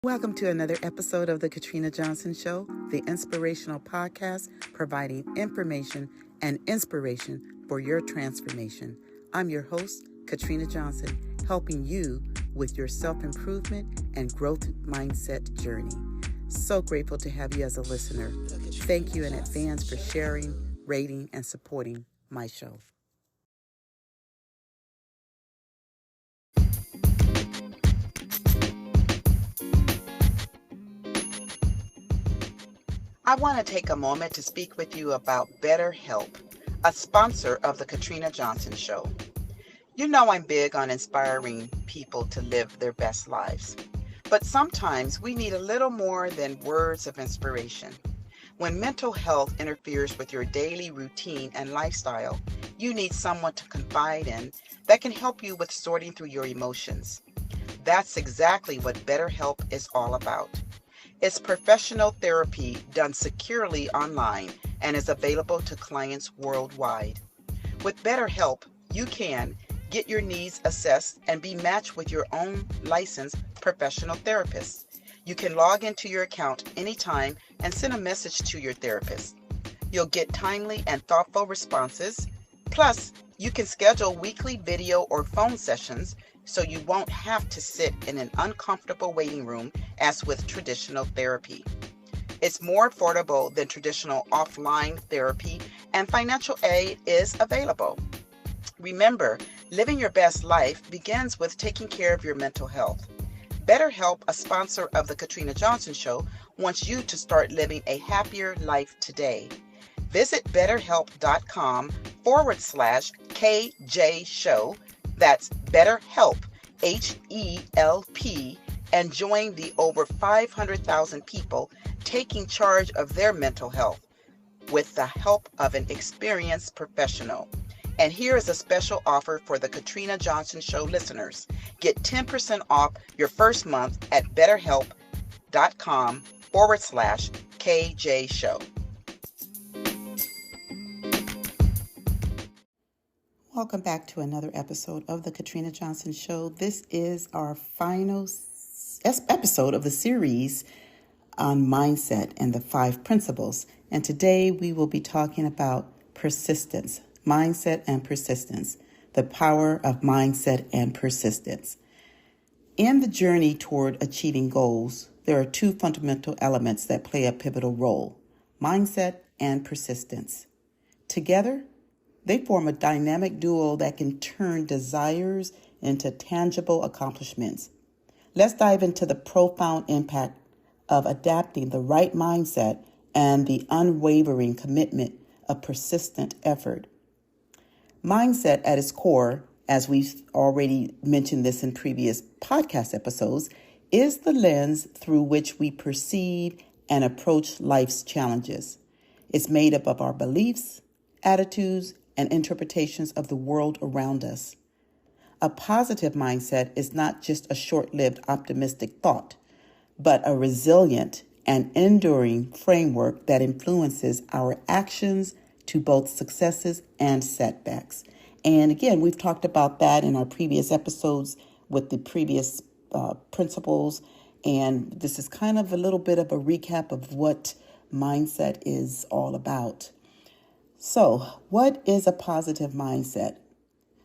Welcome to another episode of The Katrina Johnson Show, the inspirational podcast providing information and inspiration for your transformation. I'm your host, Katrina Johnson, helping you with your self-improvement and growth mindset journey. So grateful to have you as a listener. Thank you in advance for sharing, rating, and supporting my show. I want to take a moment to speak with you about BetterHelp, a sponsor of The Katrina Johnson Show. You know I'm big on inspiring people to live their best lives, but sometimes we need a little more than words of inspiration. When mental health interferes with your daily routine and lifestyle, you need someone to confide in that can help you with sorting through your emotions. That's exactly what BetterHelp is all about. It's professional therapy done securely online and is available to clients worldwide. With BetterHelp, you can get your needs assessed and be matched with your own licensed professional therapist. You can log into your account anytime and send a message to your therapist. You'll get timely and thoughtful responses. Plus, you can schedule weekly video or phone sessions so you won't have to sit in an uncomfortable waiting room as with traditional therapy. It's more affordable than traditional offline therapy, and financial aid is available. Remember, living your best life begins with taking care of your mental health. BetterHelp, a sponsor of The Katrina Johnson Show, wants you to start living a happier life today. Visit betterhelp.com/KJ Show. That's BetterHelp, HELP, and join the over 500,000 people taking charge of their mental health with the help of an experienced professional. And here is a special offer for the Katrina Johnson Show listeners. Get 10% off your first month at betterhelp.com/KJ Show. Welcome back to another episode of the Katrina Johnson Show. This is our final episode of the series on mindset and the 5 principles. And today we will be talking about persistence, mindset and persistence, the power of mindset and persistence. In the journey toward achieving goals, there are 2 fundamental elements that play a pivotal role: mindset and persistence. Together, they form a dynamic duo that can turn desires into tangible accomplishments. Let's dive into the profound impact of adapting the right mindset and the unwavering commitment of persistent effort. Mindset at its core, as we've already mentioned this in previous podcast episodes, is the lens through which we perceive and approach life's challenges. It's made up of our beliefs, attitudes, and interpretations of the world around us. A positive mindset is not just a short-lived optimistic thought, but a resilient and enduring framework that influences our actions to both successes and setbacks. And again, we've talked about that in our previous episodes with the previous principles. And this is kind of a little bit of a recap of what mindset is all about. So, what is a positive mindset?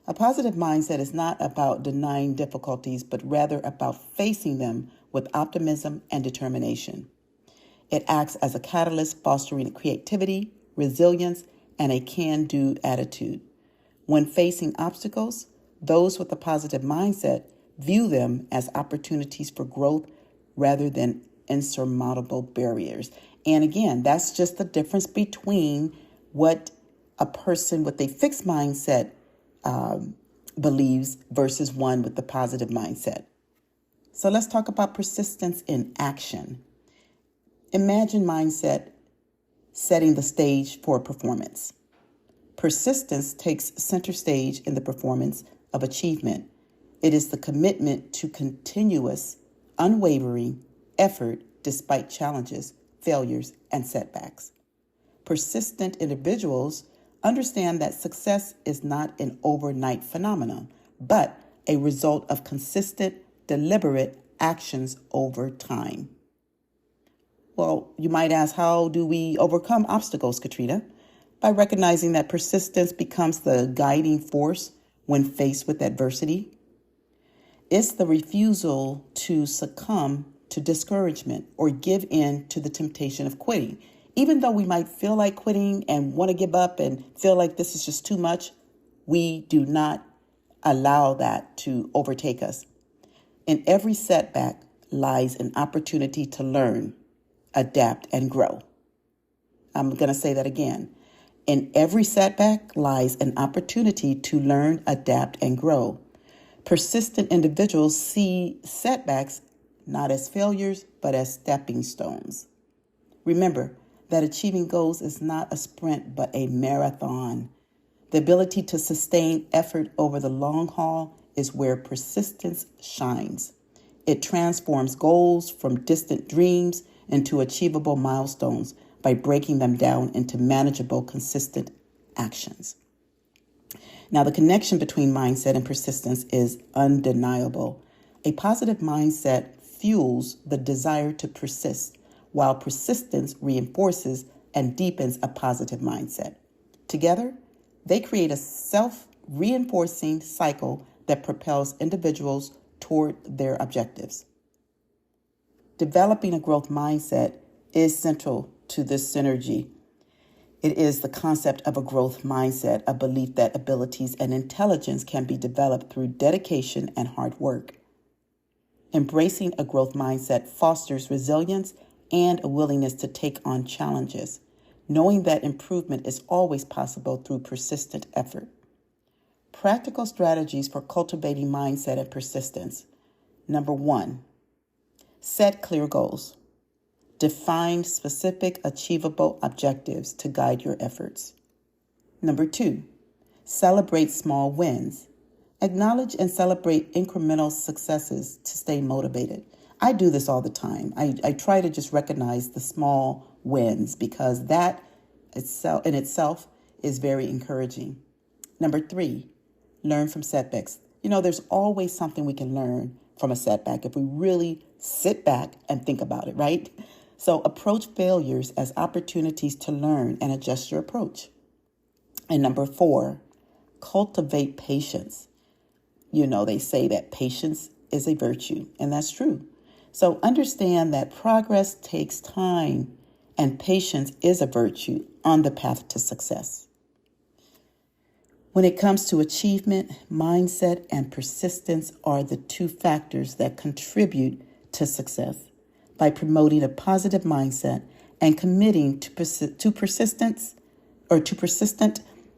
A positive mindset is not about denying difficulties, but rather about facing them with optimism and determination. It acts as a catalyst, fostering creativity, resilience, and a can-do attitude. When facing obstacles, those with a positive mindset view them as opportunities for growth rather than insurmountable barriers. And again, that's just the difference between what a person with a fixed mindset believes versus one with the positive mindset. So let's talk about persistence in action. Imagine mindset setting the stage for a performance. Persistence takes center stage in the performance of achievement. It is the commitment to continuous, unwavering effort despite challenges, failures, and setbacks. Persistent individuals understand that success is not an overnight phenomenon, but a result of consistent, deliberate actions over time. Well, you might ask, how do we overcome obstacles, Katrina? By recognizing that persistence becomes the guiding force when faced with adversity. It's the refusal to succumb to discouragement or give in to the temptation of quitting. Even though we might feel like quitting and want to give up and feel like this is just too much, we do not allow that to overtake us. In every setback lies an opportunity to learn, adapt, and grow. I'm going to say that again. In every setback lies an opportunity to learn, adapt, and grow. Persistent individuals see setbacks not as failures, but as stepping stones. Remember that achieving goals is not a sprint, but a marathon. The ability to sustain effort over the long haul is where persistence shines. It transforms goals from distant dreams into achievable milestones by breaking them down into manageable, consistent actions. Now, the connection between mindset and persistence is undeniable. A positive mindset fuels the desire to persist, while persistence reinforces and deepens a positive mindset. Together, they create a self-reinforcing cycle that propels individuals toward their objectives. Developing a growth mindset is central to this synergy. It is the concept of a growth mindset, a belief that abilities and intelligence can be developed through dedication and hard work. Embracing a growth mindset fosters resilience and a willingness to take on challenges, knowing that improvement is always possible through persistent effort. Practical strategies for cultivating mindset and persistence. Number 1, set clear goals. Define specific, achievable objectives to guide your efforts. Number 2, celebrate small wins. Acknowledge and celebrate incremental successes to stay motivated. I do this all the time. I try to just recognize the small wins because that in itself is very encouraging. Number 3, learn from setbacks. There's always something we can learn from a setback if we really sit back and think about it, right? So approach failures as opportunities to learn and adjust your approach. And number 4, cultivate patience. They say that patience is a virtue, and that's true. So understand that progress takes time, and patience is a virtue on the path to success. When it comes to achievement, mindset and persistence are the 2 factors that contribute to success. By promoting a positive mindset and committing to persistent,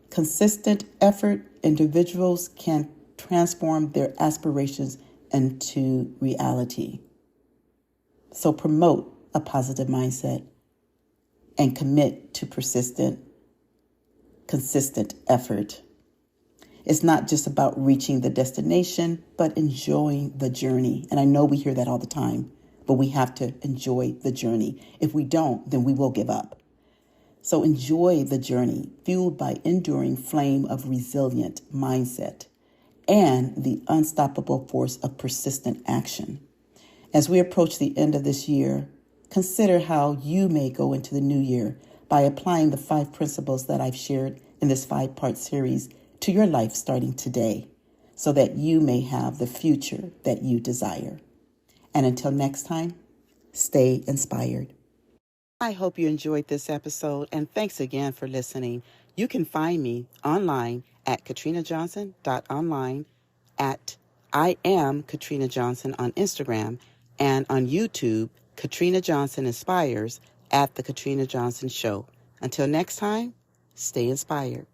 consistent effort, individuals can transform their aspirations into reality. So promote a positive mindset and commit to persistent, consistent effort. It's not just about reaching the destination, but enjoying the journey. And I know we hear that all the time, but we have to enjoy the journey. If we don't, then we will give up. So enjoy the journey, fueled by enduring flame of resilient mindset and the unstoppable force of persistent action. As we approach the end of this year, consider how you may go into the new year by applying the 5 principles that I've shared in this 5-part series to your life starting today, so that you may have the future that you desire. And until next time, stay inspired. I hope you enjoyed this episode, and thanks again for listening. You can find me online at katrinajohnson.online, at I am Katrina Johnson on Instagram, and on YouTube, Katrina Johnson Inspires at The Katrina Johnson Show. Until next time, stay inspired.